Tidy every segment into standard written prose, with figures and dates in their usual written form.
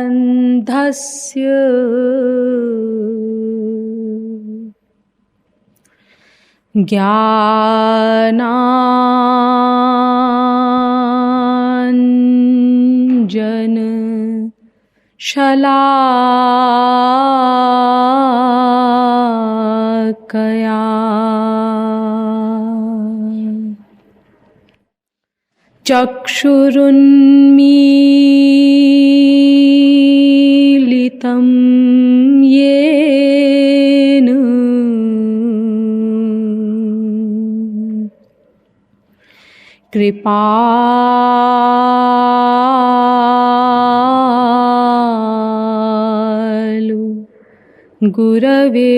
अज्ञानतिमिरान्धस्य ज्ञानाञ्जन शलाकया चक्षुरुन्मीलितं येन कृपालु गुरवे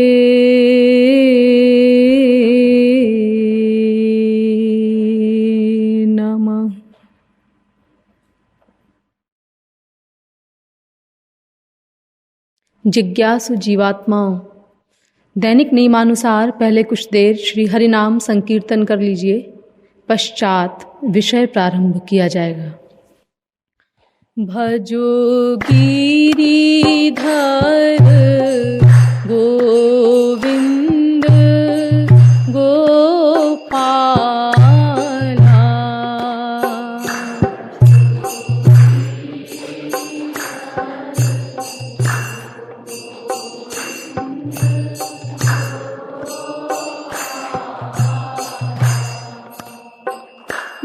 नमः। जिज्ञासु जीवात्माओं, दैनिक नियमानुसार पहले कुछ देर श्री हरिनाम संकीर्तन कर लीजिए, पश्चात विषय प्रारंभ किया जाएगा। भजो गिरिधर गोविंद गोपाला,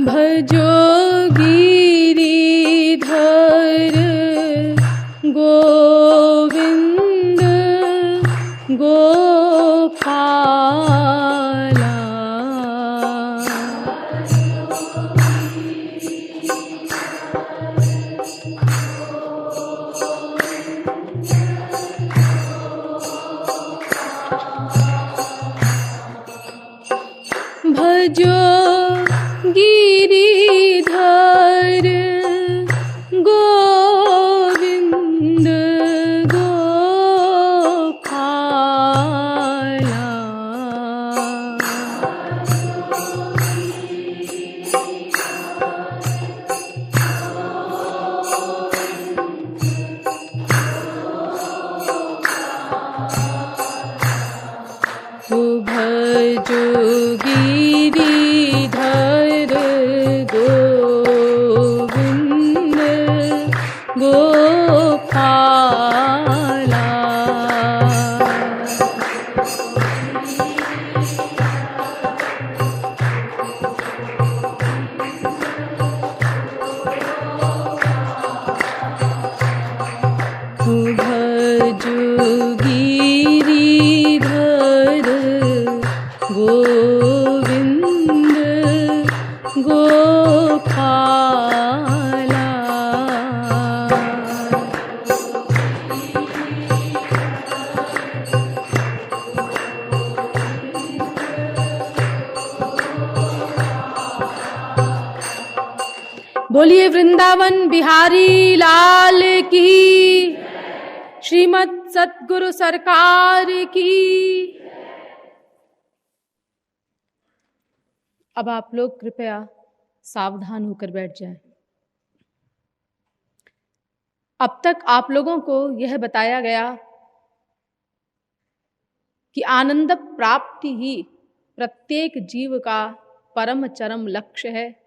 भजो गिरिधर गोविंद गोपाला, भजो गिरिधर गोविंद गोपाला, भजो गिरिधर गोविंद गोपाला, भजो गिरिधर गोविंद गोपाला। बोलिए वृंदावन बिहारी लाल की, श्रीमद् सतगुरु सरकार की। अब आप लोग कृपया सावधान होकर बैठ जाएं। अब तक आप लोगों को यह बताया गया कि आनंद प्राप्ति ही प्रत्येक जीव का परम चरम लक्ष्य है।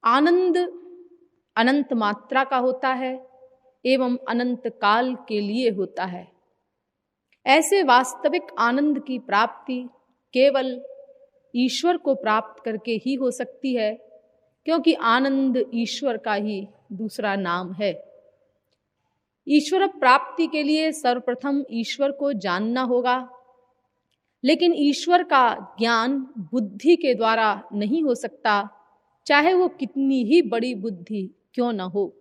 आनंद अनंत मात्रा का होता है एवं अनंत काल के लिए होता है। ऐसे वास्तविक आनंद की प्राप्ति केवल ईश्वर को प्राप्त करके ही हो सकती है, क्योंकि आनंद ईश्वर का ही दूसरा नाम है। ईश्वर प्राप्ति के लिए सर्वप्रथम ईश्वर को जानना होगा, लेकिन ईश्वर का ज्ञान बुद्धि के द्वारा नहीं हो सकता, चाहे वो कितनी ही बड़ी बुद्धि क्यों न हो।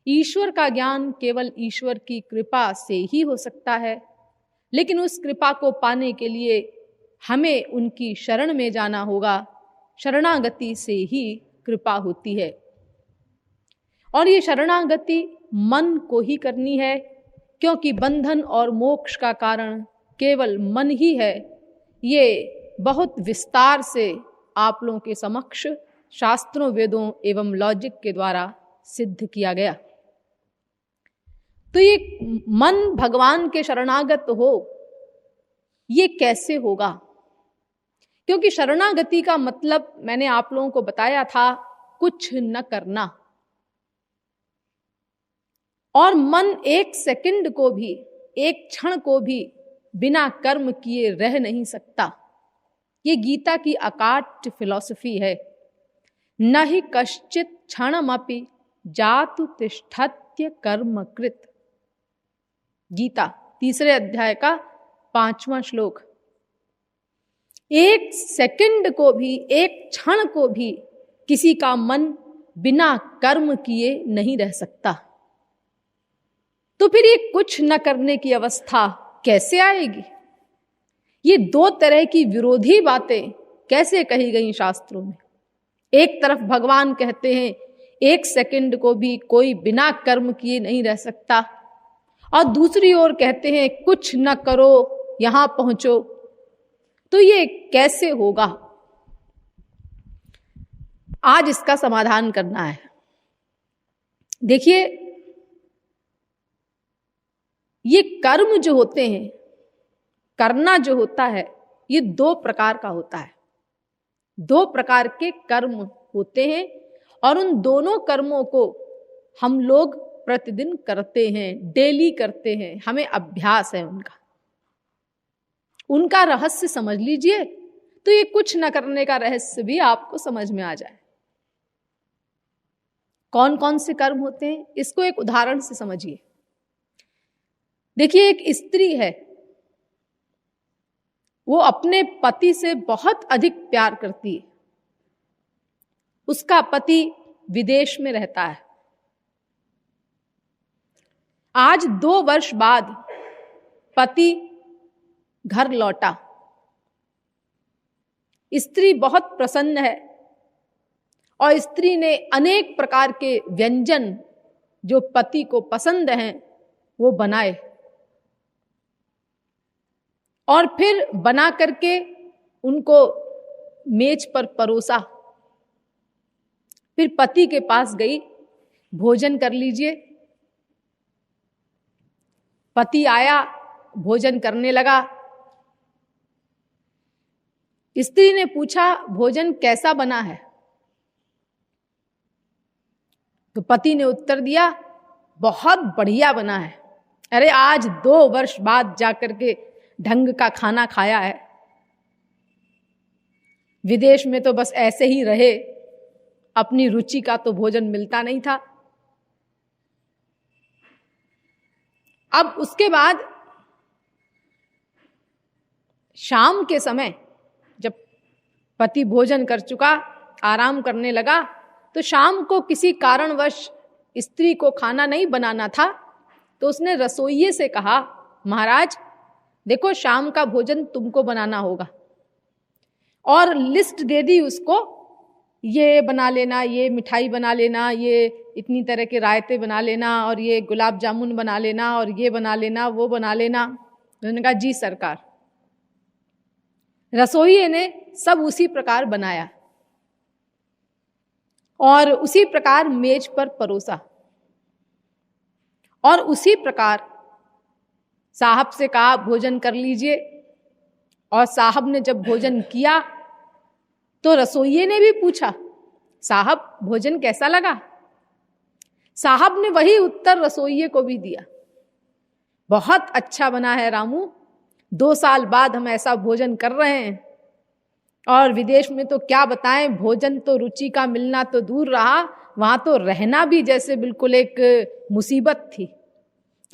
ईश्वर का ज्ञान केवल ईश्वर की कृपा से ही हो सकता है, लेकिन उस कृपा को पाने के लिए हमें उनकी शरण में जाना होगा। शरणागति से ही कृपा होती है, और ये शरणागति मन को ही करनी है, क्योंकि बंधन और मोक्ष का कारण केवल मन ही है, ये बहुत विस्तार से आप लोगों के समक्ष शास्त्रों, वेदों एवं लॉजिक के द्वारा सिद्ध किया गया। तो ये मन भगवान के शरणागत हो, ये कैसे होगा? क्योंकि शरणागति का मतलब मैंने आप लोगों को बताया था, कुछ न करना। और मन एक सेकंड को भी, एक क्षण को भी बिना कर्म किए रह नहीं सकता। ये गीता की अकाट्य फिलॉसफी है। न ही कश्चित क्षणमपि जातु तिष्ठत्य कर्मकृत। गीता 3 अध्याय का 5वां श्लोक। एक सेकंड को भी, एक क्षण को भी किसी का मन बिना कर्म किए नहीं रह सकता। तो फिर ये कुछ न करने की अवस्था कैसे आएगी? ये 2 तरह की विरोधी बातें कैसे कही गई शास्त्रों में? एक तरफ भगवान कहते हैं एक सेकंड को भी कोई बिना कर्म किए नहीं रह सकता, और दूसरी ओर कहते हैं कुछ न करो, यहां पहुंचो। तो ये कैसे होगा? आज इसका समाधान करना है। देखिए, ये कर्म जो होते हैं, करना जो होता है, ये 2 प्रकार का होता है। 2 प्रकार के कर्म होते हैं, और उन दोनों कर्मों को हम लोग प्रतिदिन करते हैं, डेली करते हैं, हमें अभ्यास है उनका रहस्य समझ लीजिए, तो ये कुछ न करने का रहस्य भी आपको समझ में आ जाए। कौन कौन से कर्म होते हैं, इसको एक उदाहरण से समझिए। देखिए, एक स्त्री है, वो अपने पति से बहुत अधिक प्यार करती है। उसका पति विदेश में रहता है। आज 2 वर्ष बाद पति घर लौटा। स्त्री बहुत प्रसन्न है, और स्त्री ने अनेक प्रकार के व्यंजन जो पति को पसंद हैं वो बनाए, और फिर बना करके उनको मेज पर परोसा। फिर पति के पास गई, भोजन कर लीजिए। पति आया, भोजन करने लगा। स्त्री ने पूछा, भोजन कैसा बना है? तो पति ने उत्तर दिया, बहुत बढ़िया बना है। अरे, आज 2 वर्ष बाद जाकर के ढंग का खाना खाया है। विदेश में तो बस ऐसे ही रहे, अपनी रुचि का तो भोजन मिलता नहीं था। अब उसके बाद शाम के समय जब पति भोजन कर चुका, आराम करने लगा, तो शाम को किसी कारणवश स्त्री को खाना नहीं बनाना था, तो उसने रसोइये से कहा, महाराज देखो, शाम का भोजन तुमको बनाना होगा। और लिस्ट दे दी उसको, ये बना लेना, ये मिठाई बना लेना, ये इतनी तरह के रायते बना लेना, और ये गुलाब जामुन बना लेना, और ये बना लेना, वो बना लेना। उन्होंने कहा, जी सरकार। रसोइये ने सब उसी प्रकार बनाया और उसी प्रकार मेज पर परोसा, और उसी प्रकार साहब से कहा, भोजन कर लीजिए। और साहब ने जब भोजन किया तो रसोइये ने भी पूछा, साहब भोजन कैसा लगा? साहब ने वही उत्तर रसोइये को भी दिया, बहुत अच्छा बना है रामू, 2 साल बाद हम ऐसा भोजन कर रहे हैं। और विदेश में तो क्या बताएं, भोजन तो रुचि का मिलना तो दूर रहा, वहां तो रहना भी जैसे बिल्कुल एक मुसीबत थी,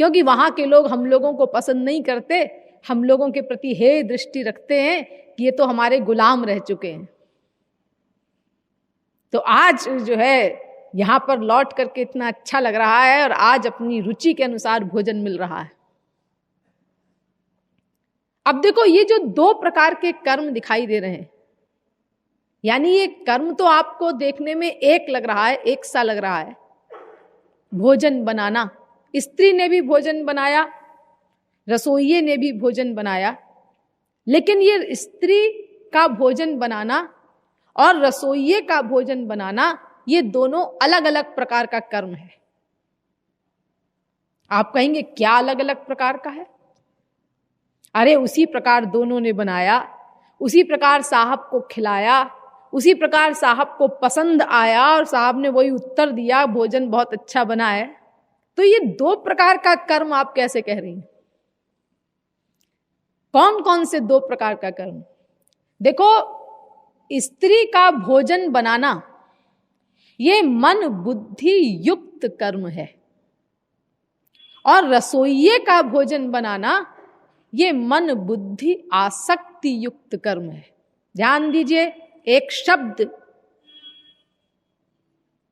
क्योंकि वहां के लोग हम लोगों को पसंद नहीं करते, हम लोगों के प्रति हेय दृष्टि रखते हैं कि ये तो हमारे गुलाम रह चुके हैं। तो आज जो है यहां पर लौट करके इतना अच्छा लग रहा है, और आज अपनी रुचि के अनुसार भोजन मिल रहा है। अब देखो, ये जो 2 प्रकार के कर्म दिखाई दे रहे हैं, यानी ये कर्म तो आपको देखने में एक लग रहा है, एक सा लग रहा है। भोजन बनाना, स्त्री ने भी भोजन बनाया, रसोइये ने भी भोजन बनाया, लेकिन ये स्त्री का भोजन बनाना और रसोइये का भोजन बनाना ये दोनों अलग अलग प्रकार का कर्म है। आप कहेंगे क्या अलग अलग प्रकार का है? अरे उसी प्रकार दोनों ने बनाया, उसी प्रकार साहब को खिलाया, उसी प्रकार साहब को पसंद आया और साहब ने वही उत्तर दिया, भोजन बहुत अच्छा बना है। तो ये दो प्रकार का कर्म आप कैसे कह रही हैं? कौन कौन से दो प्रकार का कर्म? देखो, स्त्री का भोजन बनाना ये मन बुद्धि युक्त कर्म है, और रसोइये का भोजन बनाना ये मन बुद्धि आसक्ति युक्त कर्म है। ध्यान दीजिए, एक शब्द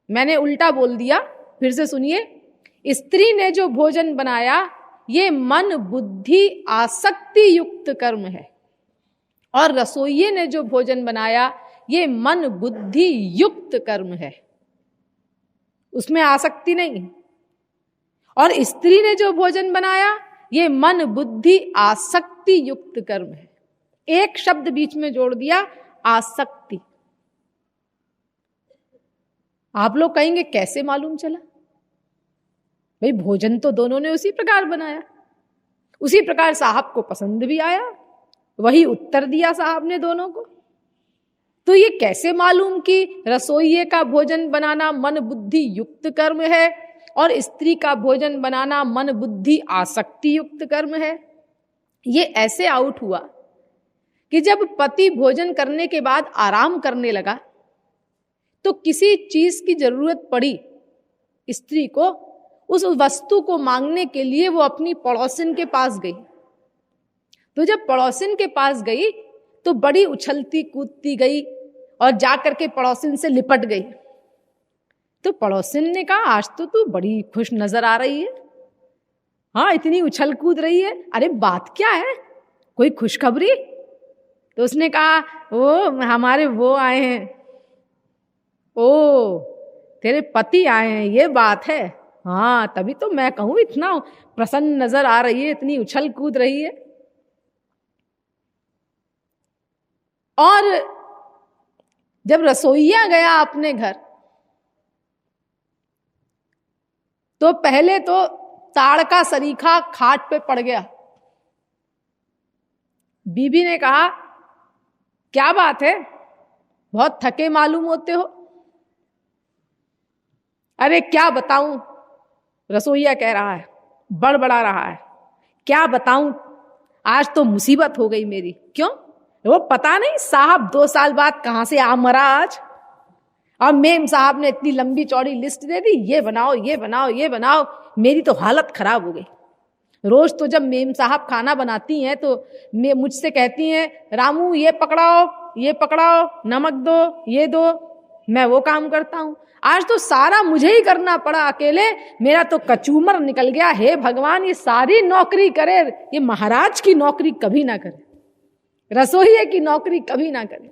मैंने उल्टा बोल दिया, फिर से सुनिए। स्त्री ने जो भोजन बनाया ये मन बुद्धि आसक्ति युक्त कर्म है, और रसोइये ने जो भोजन बनाया ये मन बुद्धि युक्त कर्म है, उसमें आसक्ति नहीं। और स्त्री ने जो भोजन बनाया ये मन बुद्धि आसक्ति युक्त कर्म है। एक शब्द बीच में जोड़ दिया, आसक्ति। आप लोग कहेंगे कैसे मालूम चला? भाई भोजन तो दोनों ने उसी प्रकार बनाया, उसी प्रकार साहब को पसंद भी आया, वही उत्तर दिया साहब ने दोनों को। तो ये कैसे मालूम कि रसोइये का भोजन बनाना मन बुद्धि युक्त कर्म है और स्त्री का भोजन बनाना मन बुद्धि आसक्ति युक्त कर्म है? ये ऐसे आउट हुआ कि जब पति भोजन करने के बाद आराम करने लगा तो किसी चीज की जरूरत पड़ी स्त्री को, उस वस्तु को मांगने के लिए वो अपनी पड़ोसिन के पास गई। तो जब पड़ोसिन के पास गई तो बड़ी उछलती कूदती गई और जाकर के पड़ोसिन से लिपट गई। तो पड़ोसिन ने कहा, आज तो तू बड़ी खुश नजर आ रही है, हाँ इतनी उछल कूद रही है, अरे बात क्या है, कोई खुशखबरी? तो उसने कहा, ओ हमारे वो आए हैं, ओ तेरे पति आए हैं, ये बात है। हाँ तभी तो मैं कहूं इतना प्रसन्न नजर आ रही है, इतनी उछल कूद रही है। और जब रसोइया गया अपने घर तो पहले तो ताड़ का सरीखा खाट पे पड़ गया। बीबी ने कहा, क्या बात है, बहुत थके मालूम होते हो। अरे क्या बताऊं, रसोइया कह रहा है, बड़बड़ा रहा है, क्या बताऊं, आज तो मुसीबत हो गई मेरी। क्यों? वो पता नहीं साहब 2 साल बाद कहां से आ मरा आज, और मेम साहब ने इतनी लंबी चौड़ी लिस्ट दे दी, ये बनाओ ये बनाओ ये बनाओ, मेरी तो हालत खराब हो गई। रोज तो जब मेम साहब खाना बनाती हैं तो मुझसे कहती हैं, रामू ये पकड़ाओ, नमक दो, ये दो, मैं वो काम करता हूं। आज तो सारा मुझे ही करना पड़ा अकेले, मेरा तो कचूमर निकल गया। हे भगवान, ये सारी नौकरी करे, ये महाराज की नौकरी कभी ना करे, रसोइये की नौकरी कभी ना करे।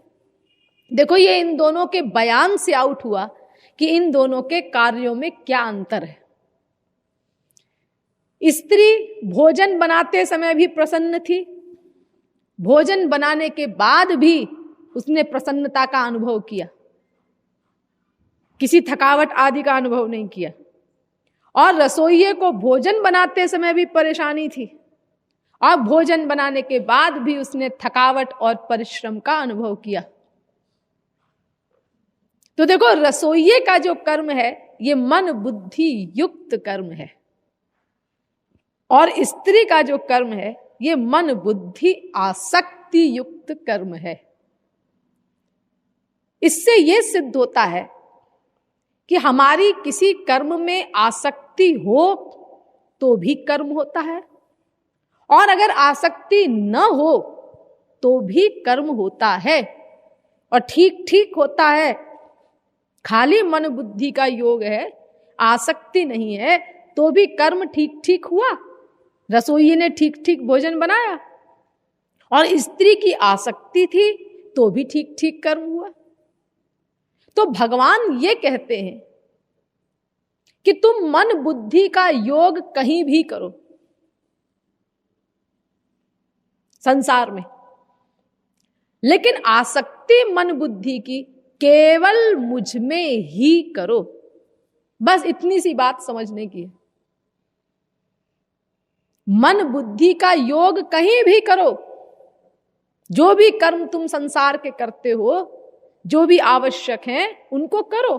देखो, ये इन दोनों के बयान से आउट हुआ कि इन दोनों के कार्यों में क्या अंतर है। स्त्री भोजन बनाते समय भी प्रसन्न थी, भोजन बनाने के बाद भी उसने प्रसन्नता का अनुभव किया, किसी थकावट आदि का अनुभव नहीं किया। और रसोइये को भोजन बनाते समय भी परेशानी थी और भोजन बनाने के बाद भी उसने थकावट और परिश्रम का अनुभव किया। तो देखो, रसोइये का जो कर्म है ये मन बुद्धि युक्त कर्म है, और स्त्री का जो कर्म है ये मन बुद्धि आसक्ति युक्त कर्म है। इससे यह सिद्ध होता है कि हमारी किसी कर्म में आसक्ति हो तो भी कर्म होता है, और अगर आसक्ति न हो तो भी कर्म होता है, और ठीक ठीक होता है। खाली मन बुद्धि का योग है, आसक्ति नहीं है, तो भी कर्म ठीक ठीक हुआ। रसोइये ने ठीक ठीक भोजन बनाया, और स्त्री की आसक्ति थी तो भी ठीक ठीक कर्म हुआ। तो भगवान ये कहते हैं कि तुम मन बुद्धि का योग कहीं भी करो, संसार में। लेकिन आसक्ति मन बुद्धि की केवल मुझ में ही करो, बस इतनी सी बात समझने की है। मन बुद्धि का योग कहीं भी करो, जो भी कर्म तुम संसार के करते हो, जो भी आवश्यक हैं उनको करो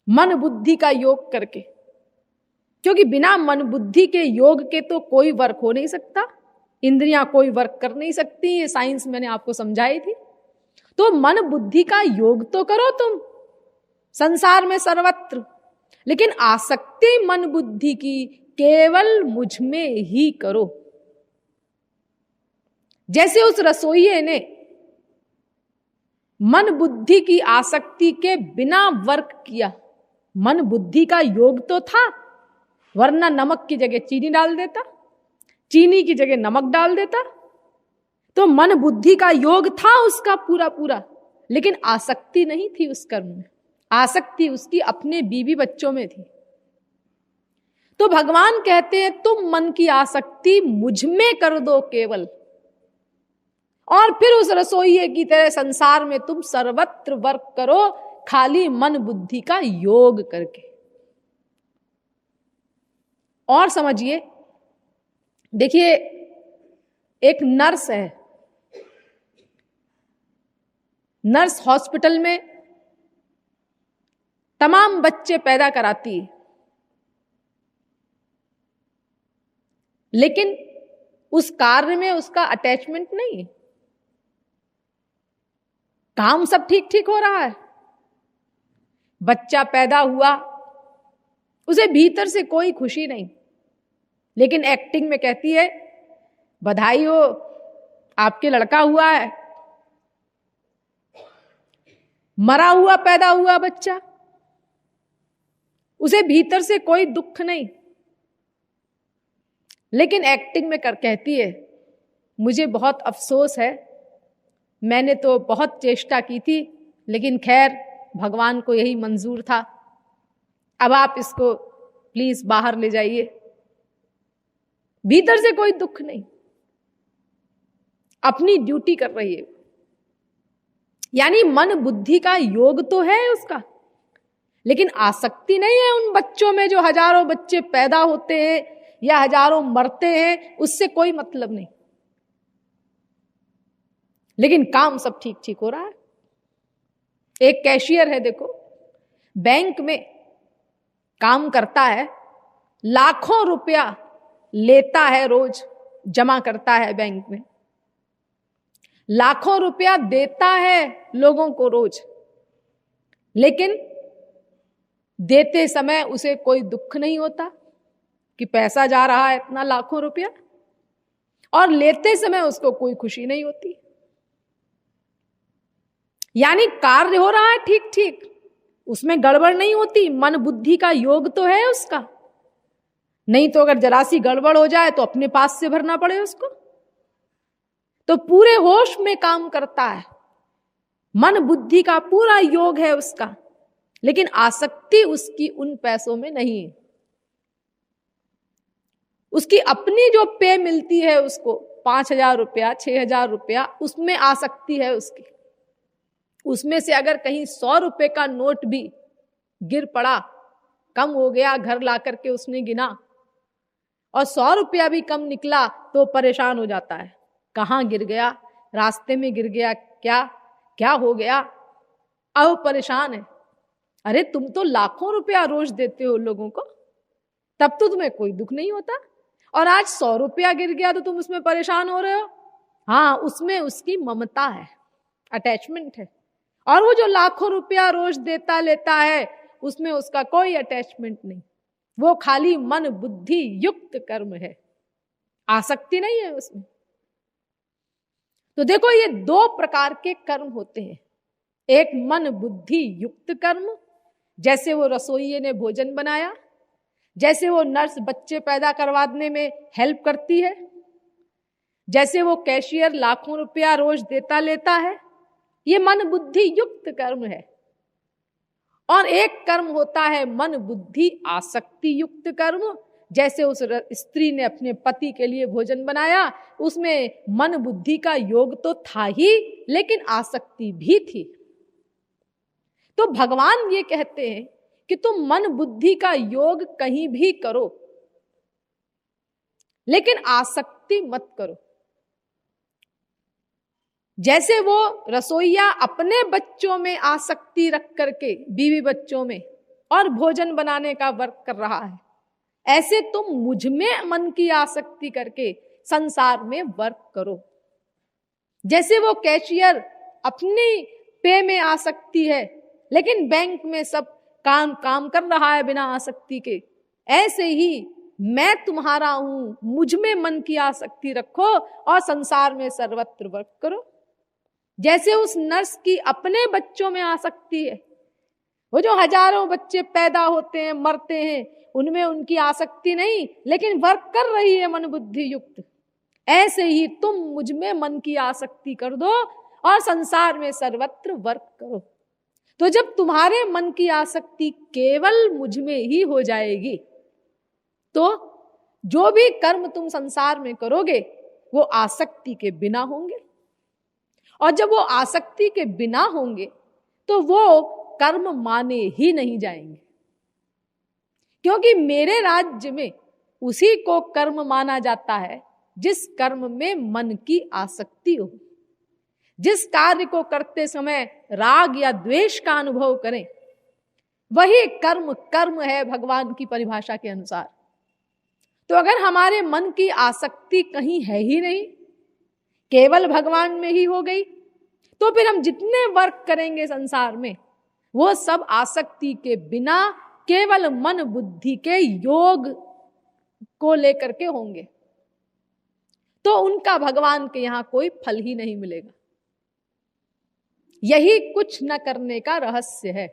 मन बुद्धि का योग करके, क्योंकि बिना मन बुद्धि के योग के तो कोई वर्क हो नहीं सकता, इंद्रियां कोई वर्क कर नहीं सकती, ये साइंस मैंने आपको समझाई थी। तो मन बुद्धि का योग तो करो तुम संसार में सर्वत्र, लेकिन आसक्ति मन बुद्धि की केवल मुझ में ही करो। जैसे उस रसोइये ने मन बुद्धि की आसक्ति के बिना वर्क किया, मन बुद्धि का योग तो था, वरना नमक की जगह चीनी डाल देता, चीनी की जगह नमक डाल देता। तो मन बुद्धि का योग था उसका पूरा पूरा, लेकिन आसक्ति नहीं थी उस कर्म में, आसक्ति उसकी अपने बीवी बच्चों में थी। तो भगवान कहते हैं तुम मन की आसक्ति मुझ में कर दो केवल, और फिर उस रसोइये की तरह संसार में तुम सर्वत्र वर्क करो, खाली मन बुद्धि का योग करके। और समझिए, देखिए एक नर्स है, नर्स हॉस्पिटल में तमाम बच्चे पैदा कराती है, लेकिन उस कार्य में उसका अटैचमेंट नहीं है, काम सब ठीक ठीक हो रहा है, बच्चा पैदा हुआ, उसे भीतर से कोई खुशी नहीं, लेकिन एक्टिंग में कहती है बधाई हो आपके लड़का हुआ है। मरा हुआ पैदा हुआ बच्चा, उसे भीतर से कोई दुख नहीं, लेकिन एक्टिंग में कहती है मुझे बहुत अफसोस है, मैंने तो बहुत चेष्टा की थी, लेकिन खैर भगवान को यही मंजूर था, अब आप इसको प्लीज बाहर ले जाइए। भीतर से कोई दुख नहीं, अपनी ड्यूटी कर रही है। यानी मन बुद्धि का योग तो है उसका, लेकिन आसक्ति नहीं है उन बच्चों में, जो हजारों बच्चे पैदा होते हैं या हजारों मरते हैं, उससे कोई मतलब नहीं, लेकिन काम सब ठीक ठीक हो रहा है। एक कैशियर है, देखो बैंक में काम करता है, लाखों रुपया लेता है, रोज जमा करता है बैंक में, लाखों रुपया देता है लोगों को रोज, लेकिन देते समय उसे कोई दुख नहीं होता कि पैसा जा रहा है इतना लाखों रुपया, और लेते समय उसको कोई खुशी नहीं होती। यानी कार्य हो रहा है ठीक ठीक, उसमें गड़बड़ नहीं होती, मन बुद्धि का योग तो है उसका, नहीं तो अगर जरा सी गड़बड़ हो जाए तो अपने पास से भरना पड़े उसको। तो पूरे होश में काम करता है, मन बुद्धि का पूरा योग है उसका, लेकिन आसक्ति उसकी उन पैसों में नहीं है। उसकी अपनी जो पे मिलती है उसको 5,000 रुपया 6,000 रुपया, उसमें आसक्ति है उसकी। उसमें से अगर कहीं 100 रुपए का नोट भी गिर पड़ा, कम हो गया, घर ला करके उसने गिना और 100 रुपया भी कम निकला, तो परेशान हो जाता है, कहाँ गिर गया, रास्ते में गिर गया, क्या क्या हो गया, अब परेशान है। अरे तुम तो लाखों रुपया रोज देते हो लोगों को, तब तो तुम्हें कोई दुख नहीं होता, और आज 100 रुपया गिर गया तो तुम उसमें परेशान हो रहे हो। हाँ, उसमें उसकी ममता है, अटैचमेंट है, और वो जो लाखों रुपया रोज देता लेता है उसमें उसका कोई अटैचमेंट नहीं, वो खाली मन बुद्धि युक्त कर्म है, आसक्ति नहीं है उसमें। तो देखो ये 2 प्रकार के कर्म होते हैं, एक मन बुद्धि युक्त कर्म, जैसे वो रसोइये ने भोजन बनाया, जैसे वो नर्स बच्चे पैदा करवाने में हेल्प करती है, जैसे वो कैशियर लाखों रुपया रोज देता लेता है, ये मन बुद्धि युक्त कर्म है। और एक कर्म होता है मन बुद्धि आसक्ति युक्त कर्म, जैसे उस स्त्री ने अपने पति के लिए भोजन बनाया, उसमें मन बुद्धि का योग तो था ही, लेकिन आसक्ति भी थी। तो भगवान ये कहते हैं कि तुम मन बुद्धि का योग कहीं भी करो, लेकिन आसक्ति मत करो। जैसे वो रसोईया अपने बच्चों में आसक्ति रख करके, बीवी बच्चों में, और भोजन बनाने का वर्क कर रहा है, ऐसे तुम मुझ में मन की आसक्ति करके संसार में वर्क करो। जैसे वो कैशियर अपनी पे में आसक्ति है, लेकिन बैंक में सब काम कर रहा है बिना आसक्ति के, ऐसे ही मैं तुम्हारा हूं, मुझ में मन की आसक्ति रखो और संसार में सर्वत्र वर्क करो। जैसे उस नर्स की अपने बच्चों में आसक्ति है, वो जो हजारों बच्चे पैदा होते हैं, मरते हैं, उनमें उनकी आसक्ति नहीं, लेकिन वर्क कर रही है मन बुद्धि युक्त, ऐसे ही तुम मुझ में मन की आसक्ति कर दो और संसार में सर्वत्र वर्क करो। तो जब तुम्हारे मन की आसक्ति केवल मुझ में ही हो जाएगी, तो जो भी कर्म तुम संसार में करोगे वो आसक्ति के बिना होंगे, और जब वो आसक्ति के बिना होंगे तो वो कर्म माने ही नहीं जाएंगे, क्योंकि मेरे राज्य में उसी को कर्म माना जाता है जिस कर्म में मन की आसक्ति हो। जिस कार्य को करते समय राग या द्वेष का अनुभव करें, वही कर्म है भगवान की परिभाषा के अनुसार। तो अगर हमारे मन की आसक्ति कहीं है ही नहीं, केवल भगवान में ही हो गई, तो फिर हम जितने वर्क करेंगे संसार में वो सब आसक्ति के बिना केवल मन बुद्धि के योग को लेकर के होंगे, तो उनका भगवान के यहां कोई फल ही नहीं मिलेगा। यही कुछ न करने का रहस्य है।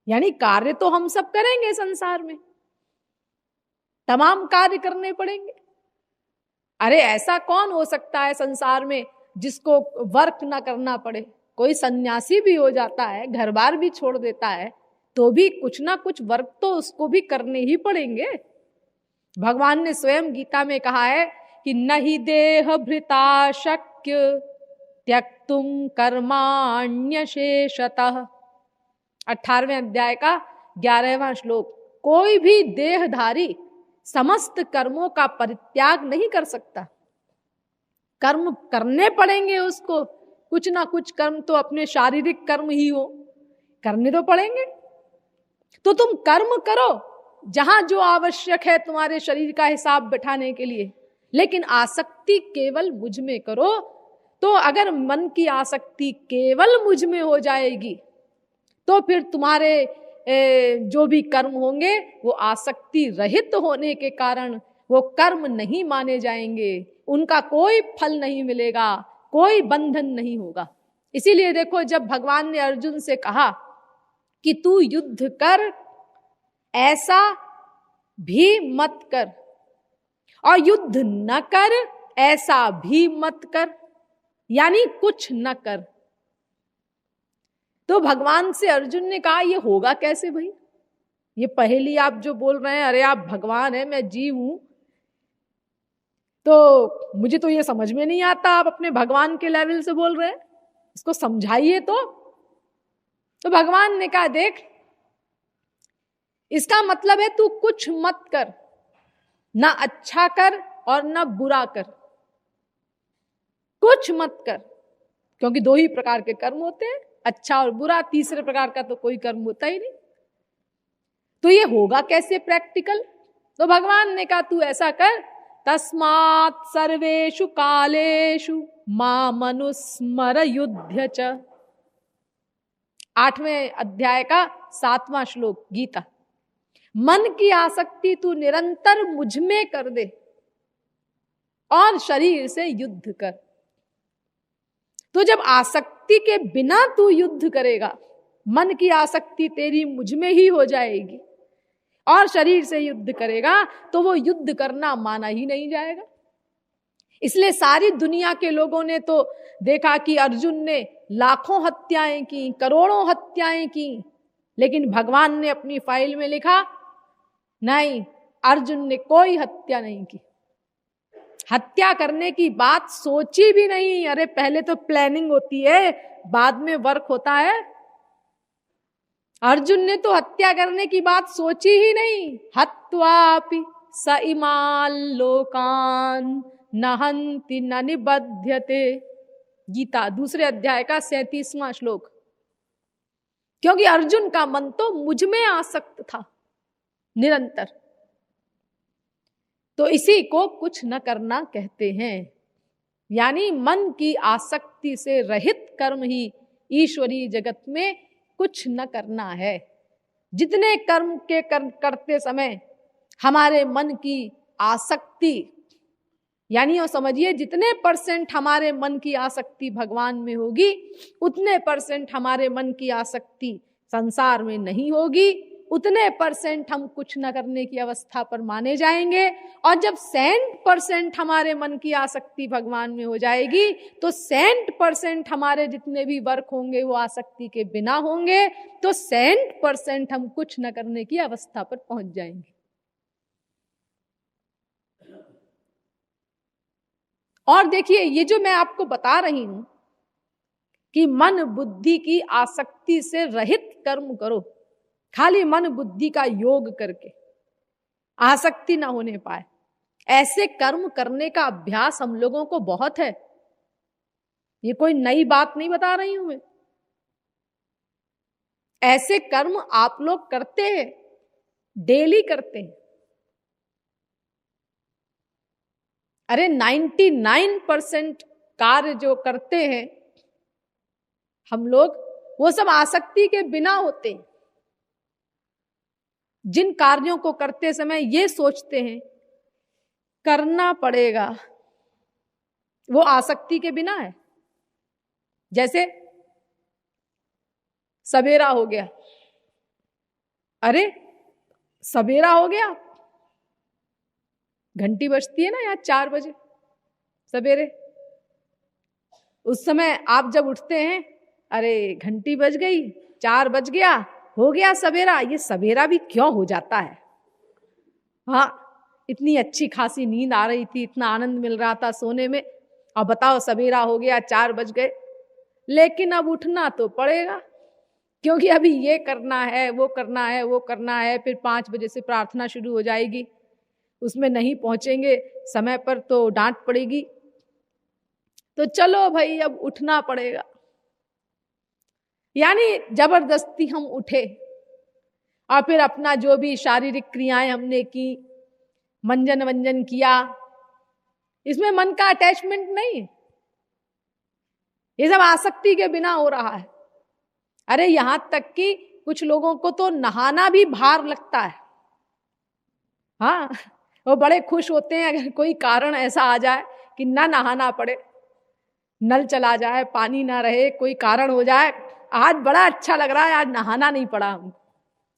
यानी कार्य तो हम सब करेंगे संसार में, तमाम कार्य करने पड़ेंगे। अरे ऐसा कौन हो सकता है संसार में जिसको वर्क ना करना पड़े? कोई सन्यासी भी हो जाता है, घर बार भी छोड़ देता है, तो भी कुछ ना कुछ वर्क तो उसको भी करने ही पड़ेंगे। भगवान ने स्वयं गीता में कहा है कि नहि देह भृता शक्य त्यक्तुम कर्माण्यशेषतः। 18वें अध्याय का 11वां श्लोक। कोई भी देहधारी समस्त कर्मों का परित्याग नहीं कर सकता। कर्म करने पड़ेंगे उसको, कुछ ना कुछ कर्म तो अपने शारीरिक कर्म ही हो, करने तो पड़ेंगे। तो तुम कर्म करो जहां जो आवश्यक है तुम्हारे शरीर का हिसाब बैठाने के लिए, लेकिन आसक्ति केवल मुझ में करो। तो अगर मन की आसक्ति केवल मुझ में हो जाएगी तो फिर तुम्हारे जो भी कर्म होंगे वो आसक्ति रहित होने के कारण वो कर्म नहीं माने जाएंगे, उनका कोई फल नहीं मिलेगा, कोई बंधन नहीं होगा। इसीलिए देखो, जब भगवान ने अर्जुन से कहा कि तू युद्ध कर, ऐसा भी मत कर, और युद्ध न कर ऐसा भी मत कर, यानी कुछ न कर, तो भगवान से अर्जुन ने कहा ये होगा कैसे भाई? ये पहेली आप जो बोल रहे हैं, अरे आप भगवान है, मैं जीव हूं, तो मुझे तो ये समझ में नहीं आता, आप अपने भगवान के लेवल से बोल रहे हैं, इसको समझाइए। तो भगवान ने कहा देख, इसका मतलब है तू कुछ मत कर, ना अच्छा कर और ना बुरा कर, कुछ मत कर, क्योंकि दो ही प्रकार के कर्म होते हैं, अच्छा और बुरा, तीसरे प्रकार का तो कोई कर्म होता ही नहीं। तो ये होगा कैसे प्रैक्टिकल? तो भगवान ने कहा तू ऐसा कर, तस्मात् सर्वेषु कालेषु मामनुस्मर युध्य च। 8वें अध्याय का 7वां श्लोक गीता। मन की आसक्ति तू निरंतर मुझ में कर दे और शरीर से युद्ध कर। तो जब आसक्ति के बिना तू युद्ध करेगा, मन की आसक्ति तेरी मुझ में ही हो जाएगी और शरीर से युद्ध करेगा, तो वो युद्ध करना माना ही नहीं जाएगा। इसलिए सारी दुनिया के लोगों ने तो देखा कि अर्जुन ने लाखों हत्याएं की, करोड़ों हत्याएं की, लेकिन भगवान ने अपनी फाइल में लिखा नहीं, अर्जुन ने कोई हत्या नहीं की, हत्या करने की बात सोची भी नहीं। अरे पहले तो प्लानिंग होती है, बाद में वर्क होता है। अर्जुन ने तो हत्या करने की बात सोची ही नहीं। हत्वापि स इमान् लोकान् न हन्ति न निबध्यते, गीता 2 अध्याय का 37वां श्लोक। क्योंकि अर्जुन का मन तो मुझ में आसक्त था निरंतर। तो इसी को कुछ न करना कहते हैं, यानी मन की आसक्ति से रहित कर्म ही ईश्वरीय जगत में कुछ न करना है। जितने कर्म के करते समय हमारे मन की आसक्ति, यानी वो समझिए जितने % हमारे मन की आसक्ति भगवान में होगी, उतने % हमारे मन की आसक्ति संसार में नहीं होगी, उतने % हम कुछ न करने की अवस्था पर माने जाएंगे। और जब 100% हमारे मन की आसक्ति भगवान में हो जाएगी, तो 100% हमारे जितने भी वर्क होंगे वो आसक्ति के बिना होंगे, तो 100% हम कुछ न करने की अवस्था पर पहुंच जाएंगे। और देखिए, ये जो मैं आपको बता रही हूं कि मन बुद्धि की आसक्ति से रहित कर्म करो, खाली मन बुद्धि का योग करके आसक्ति ना होने पाए, ऐसे कर्म करने का अभ्यास हम लोगों को बहुत है। ये कोई नई बात नहीं बता रही हूं मैं। ऐसे कर्म आप लोग करते हैं, डेली करते हैं। अरे 99% कार्य जो करते हैं हम लोग, वो सब आसक्ति के बिना होते हैं। जिन कार्यों को करते समय ये सोचते हैं करना पड़ेगा, वो आसक्ति के बिना है। जैसे सवेरा हो गया, अरे सवेरा हो गया, घंटी बजती है ना यहाँ 4 बजे सवेरे, उस समय आप जब उठते हैं, अरे घंटी बज गई, 4 बज गया, हो गया सवेरा। ये सवेरा भी क्यों हो जाता है? हाँ, इतनी अच्छी खासी नींद आ रही थी, इतना आनंद मिल रहा था सोने में, अब बताओ सवेरा हो गया, 4 बज गए। लेकिन अब उठना तो पड़ेगा, क्योंकि अभी ये करना है, वो करना है, वो करना है। फिर 5 बजे से प्रार्थना शुरू हो जाएगी, उसमें नहीं पहुंचेंगे समय पर तो डांट पड़ेगी। तो चलो भाई, अब उठना पड़ेगा। यानी जबरदस्ती हम उठे और फिर अपना जो भी शारीरिक क्रियाएं हमने की, मंजन वंजन किया, इसमें मन का अटैचमेंट नहीं है, ये सब आसक्ति के बिना हो रहा है। अरे यहां तक कि कुछ लोगों को तो नहाना भी भार लगता है। हाँ, वो बड़े खुश होते हैं अगर कोई कारण ऐसा आ जाए कि ना नहाना पड़े, नल चला जाए, पानी ना रहे, कोई कारण हो जाए, आज बड़ा अच्छा लग रहा है, आज नहाना नहीं पड़ा हमको।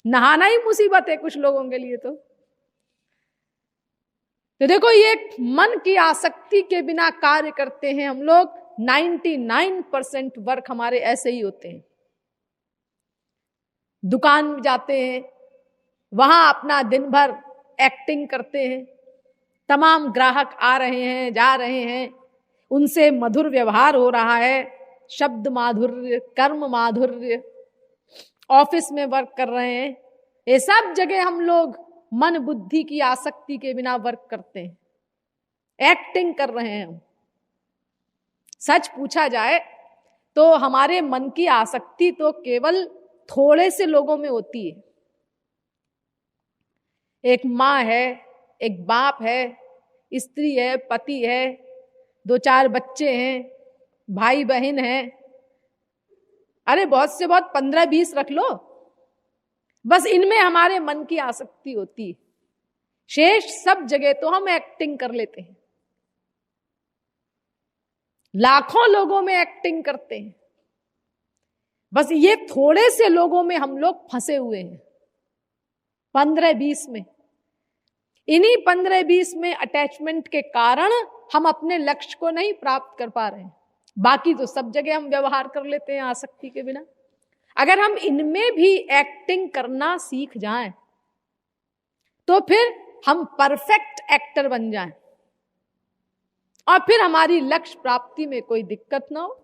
नहाना ही मुसीबत है कुछ लोगों के लिए। तो देखो, ये मन की आसक्ति के बिना कार्य करते हैं हम लोग। 99% वर्क हमारे ऐसे ही होते हैं। दुकान में जाते हैं, वहां अपना दिन भर एक्टिंग करते हैं, तमाम ग्राहक आ रहे हैं, जा रहे हैं, उनसे मधुर व्यवहार हो रहा है, शब्द माधुर्य, कर्म माधुर्य, ऑफिस में वर्क कर रहे हैं। ये सब जगह हम लोग मन बुद्धि की आसक्ति के बिना वर्क करते हैं, एक्टिंग कर रहे हैं हम। सच पूछा जाए तो हमारे मन की आसक्ति तो केवल थोड़े से लोगों में होती है। एक माँ है, एक बाप है, स्त्री है, पति है, 2-4 बच्चे हैं, भाई बहन हैं। अरे बहुत से बहुत 15-20 रख लो, बस इनमें हमारे मन की आसक्ति होती है। शेष सब जगह तो हम एक्टिंग कर लेते हैं, लाखों लोगों में एक्टिंग करते हैं। बस ये थोड़े से लोगों में हम लोग फंसे हुए हैं, 15-20 में। इन्हीं 15-20 में अटैचमेंट के कारण हम अपने लक्ष्य को नहीं प्राप्त कर पा रहे हैं। बाकी तो सब जगह हम व्यवहार कर लेते हैं आसक्ति के बिना। अगर हम इनमें भी एक्टिंग करना सीख जाएं, तो फिर हम परफेक्ट एक्टर बन जाएं और फिर हमारी लक्ष्य प्राप्ति में कोई दिक्कत ना हो,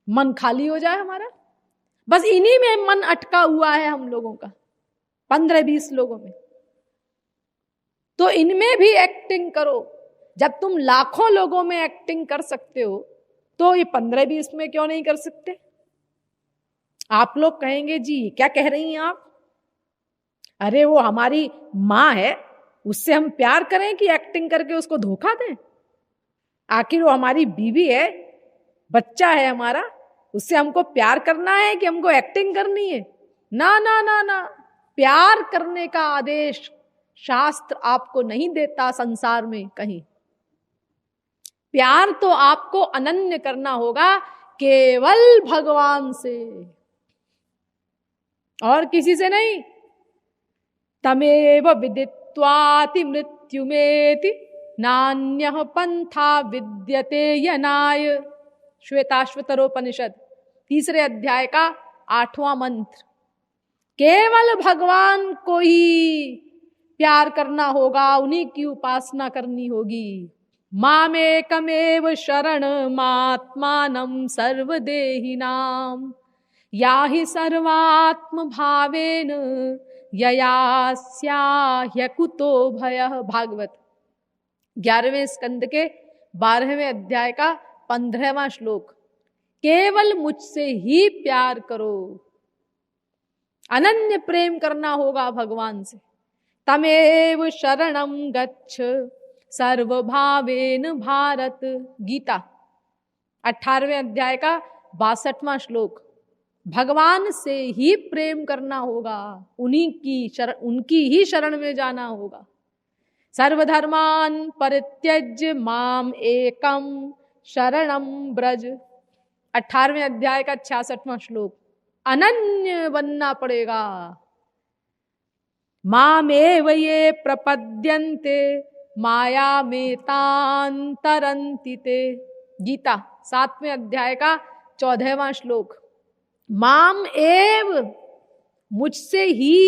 मन खाली हो जाए हमारा। बस इन्हीं में मन अटका हुआ है हम लोगों का, 15-20 लोगों में। तो इनमें भी एक्टिंग करो। जब तुम लाखों लोगों में एक्टिंग कर सकते हो तो ये 15-20 में क्यों नहीं कर सकते? आप लोग कहेंगे जी क्या कह रही हैं आप? अरे वो हमारी माँ है, उससे हम प्यार करें कि एक्टिंग करके उसको धोखा दें? आखिर वो हमारी बीवी है, बच्चा है हमारा, उससे हमको प्यार करना है कि हमको एक्टिंग करनी है? ना ना ना ना, प्यार करने का आदेश शास्त्र आपको नहीं देता संसार में कहीं। प्यार तो आपको अनन्य करना होगा, केवल भगवान से और किसी से नहीं। तमेव विदित्वाति मृत्युमेति नान्यः पंथा विद्यते यनाय। श्वेताश्वतरोपनिषद 3 अध्याय का 8वां मंत्र। केवल भगवान को ही प्यार करना होगा, उन्हीं की उपासना करनी होगी। मामेकमेव शरणमात्मानं सर्वदेहिनां याहि सर्वात्म भावेन ययास्याह्य कुतो भयः। भागवत 11वें स्कंद के 12वें अध्याय का 15वां श्लोक। केवल मुझसे ही प्यार करो, अनन्य प्रेम करना होगा भगवान से। तमेव शरणं गच्छ सर्वभावेन भारत। गीता 18वें अध्याय का 62वां श्लोक। भगवान से ही प्रेम करना होगा, उनकी ही शरण में जाना होगा। सर्वधर्मान परित्यज्य माम एकम शरणम ब्रज। 18वें अध्याय का 66वां श्लोक। अनन्य बनना पड़ेगा। मामेव ये प्रपद्यन्ते माया में तांतरन्ति ते। गीता 7वें अध्याय का 14वां श्लोक। माम एव, मुझसे ही,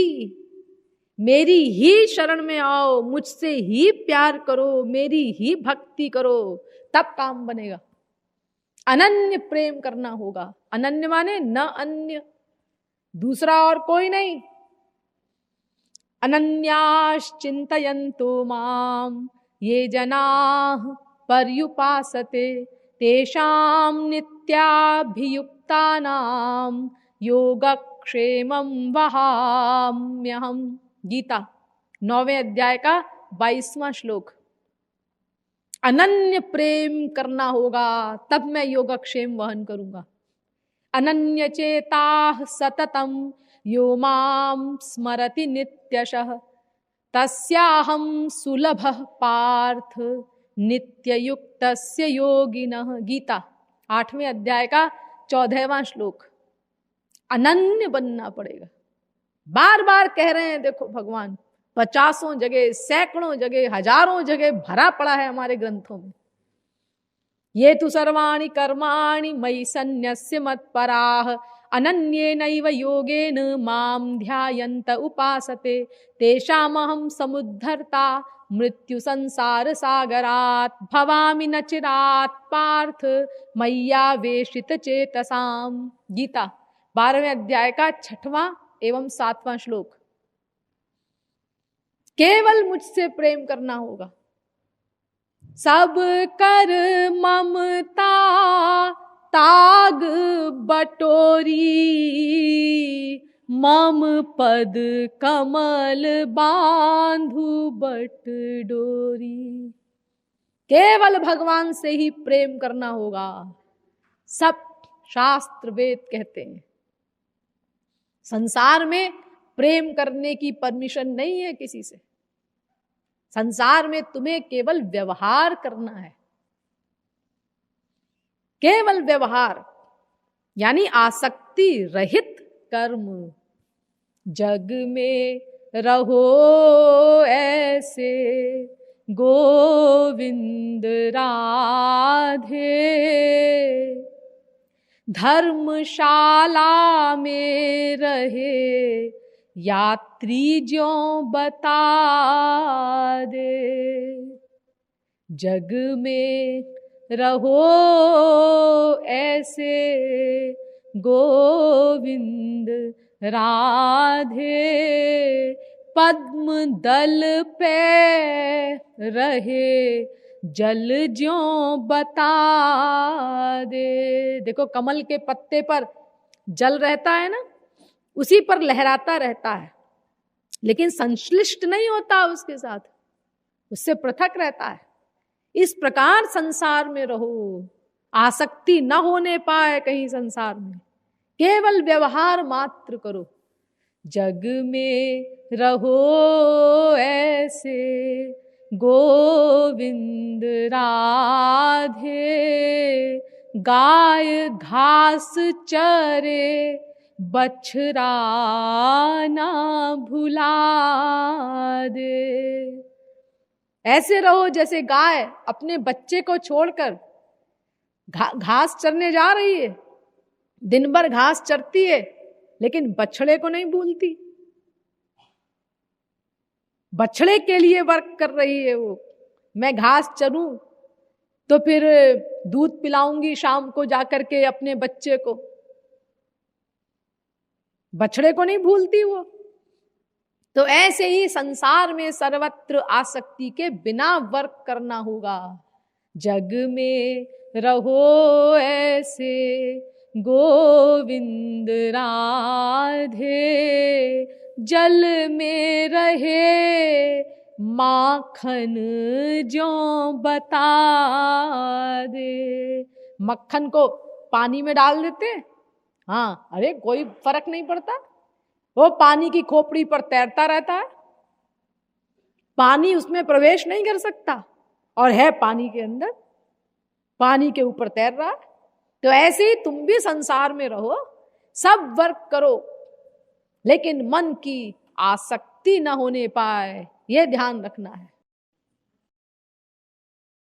मेरी ही शरण में आओ, मुझसे ही प्यार करो, मेरी ही भक्ति करो, तब काम बनेगा। अनन्य प्रेम करना होगा। अनन्य माने न अन्य, दूसरा और कोई नहीं। अनन्याश्चिन्तयन्तो माम ये जनाः पर्युपासते तेषां नित्याभियुक्तानां योगक्षेमं वहाम्यहम्। गीता 9वें अध्याय का 22वां श्लोक। अनन्य प्रेम करना होगा, तब मैं योगक्षेम वहन करूंगा। अनन्य चेताः सततं यो मां स्मरति नित्यशः तस्याहं सुलभः पार्थ नित्ययुक्तस्य योगिनः। गीता 8वें अध्याय का 14वां श्लोक। अनन्य बनना पड़ेगा। बार बार कह रहे हैं, देखो भगवान 50 जगह, सैकड़ों जगह, हजारों जगह भरा पड़ा है हमारे ग्रंथों में। ये तु सर्वाणि कर्माणि मयि सन्न्यस्य मत्पराः अनन्येनैव योगेन मां ध्यायन्त उपासते तेषामहं समुद्धर्ता मृत्यु संसार सागरात् भवामि न चिरात् पार्थ मय्यावेशित चेतसाम्। गीता 12वें अध्याय का 6वां एवं 7वां श्लोक। केवल मुझसे प्रेम करना होगा। सब कर ममता ताग बटोरी मम पद कमल बांधु बट डोरी। केवल भगवान से ही प्रेम करना होगा। सब शास्त्र वेद कहते हैं। संसार में प्रेम करने की परमिशन नहीं है किसी से। संसार में तुम्हें केवल व्यवहार करना है। केवल व्यवहार यानी आसक्ति रहित कर्म। जग में रहो ऐसे गोविंद राधे धर्मशाला में रहे यात्री ज्यों बता दे। जग में रहो ऐसे गोविंद राधे, पद्म दल पे रहे जल ज्यों बता दे। देखो कमल के पत्ते पर जल रहता है ना, उसी पर लहराता रहता है, लेकिन संश्लिष्ट नहीं होता उसके साथ, उससे पृथक रहता है। इस प्रकार संसार में रहो, आसक्ति न होने पाए कहीं संसार में, केवल व्यवहार मात्र करो। जग में रहो ऐसे गोविंद राधे, गाय घास चरे बछड़ा ना भुला दे। ऐसे रहो जैसे गाय अपने बच्चे को छोड़कर घास चरने जा रही है, दिन भर घास चरती है, लेकिन बछड़े को नहीं भूलती। बछड़े के लिए वर्क कर रही है वो। मैं घास चरूं तो फिर दूध पिलाऊंगी शाम को जाकर के अपने बच्चे को, बछड़े को नहीं भूलती वो। तो ऐसे ही संसार में सर्वत्र आसक्ति के बिना वर्क करना होगा। जग में रहो ऐसे गोविंद राधे, जल में रहे माखन ज्यों बता दे। मक्खन को पानी में डाल देते, हाँ, अरे कोई फर्क नहीं पड़ता, वो पानी की खोपड़ी पर तैरता रहता है, पानी उसमें प्रवेश नहीं कर सकता, और है पानी के अंदर, पानी के ऊपर तैर रहा है। तो ऐसे ही तुम भी संसार में रहो, सब वर्क करो, लेकिन मन की आसक्ति न होने पाए, ये ध्यान रखना है।